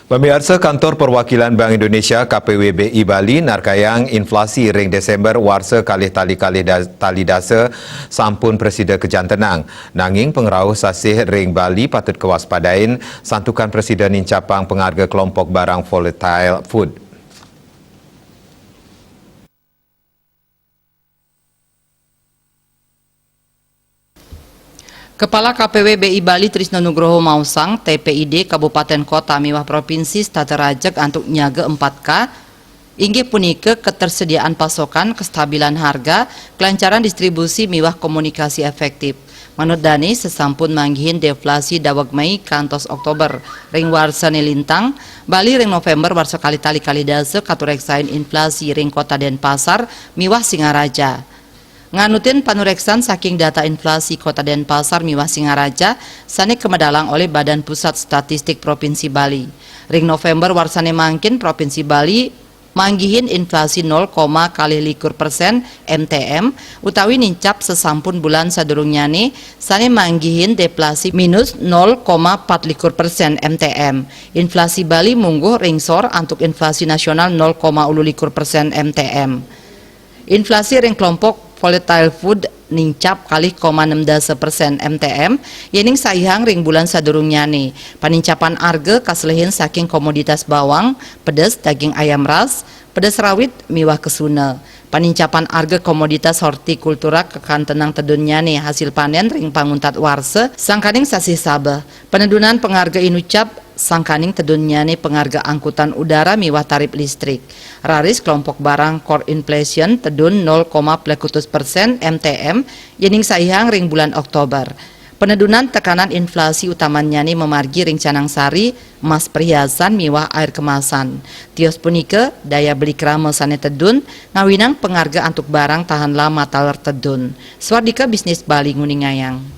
Pemirsa, Kantor Perwakilan Bank Indonesia KPWBI Bali narkayang inflasi ring Desember warsa kalih-tali tali dasa sampun presida kejantenang. Nanging pengerau sasih ring Bali patut kewaspadain santukan presiden incapang pengharga kelompok barang volatile food. Kepala KPWBI Bali Trisno Nugroho Mausang, TPID Kabupaten Kota miwah Provinsi Staterajek antuk nyaga 4K, inggih punika ketersediaan pasokan, kestabilan harga, kelancaran distribusi miwah komunikasi efektif. Manut Dani sesampun manggihin deflasi dawag Mei kantos Oktober, ring warsa nilintang, Bali ring November warsa kali-tali dase katureksain inflasi ring Kota Denpasar miwah Singaraja. Nganutin panureksan saking data inflasi Kota Denpasar miwah Singaraja sane kemedalang oleh Badan Pusat Statistik Provinsi Bali. Ring November warsane mangkin Provinsi Bali manggihin inflasi 0,0 persen MTM utawi nincap sesampun bulan sadurungyane sane manggihin deflasi minus 0,4 persen MTM. Inflasi Bali mungguh ringsor antuk inflasi nasional 0,1 persen MTM. Inflasi ring kelompok volatile food nincap kalih 0,6% MTM yening saihang ring bulan sadurungyane. Panincapan arge kaslehin saking komoditas bawang, pedas, daging ayam ras, pedas rawit miwah kesuna. Panincapan arge komoditas hortikultura kekantenang tedunyane hasil panen ring panguntat warse sangkaning sasih sabeh. Penedunan pengharga inucap sangkaning tedunyane pengharga angkutan udara miwah tarif listrik. Raris kelompok barang core inflation tedun 0,% MTM yening saihang ring bulan Oktober. Penedunan tekanan inflasi utamanyane memargi ring Canang Sari, emas perhiasan miwah air kemasan. Tios punike daya beli krama sane tedun ngawinang pengharga antuk barang tahan lama taler tedun. Swardika Bisnis Bali Nguningayang.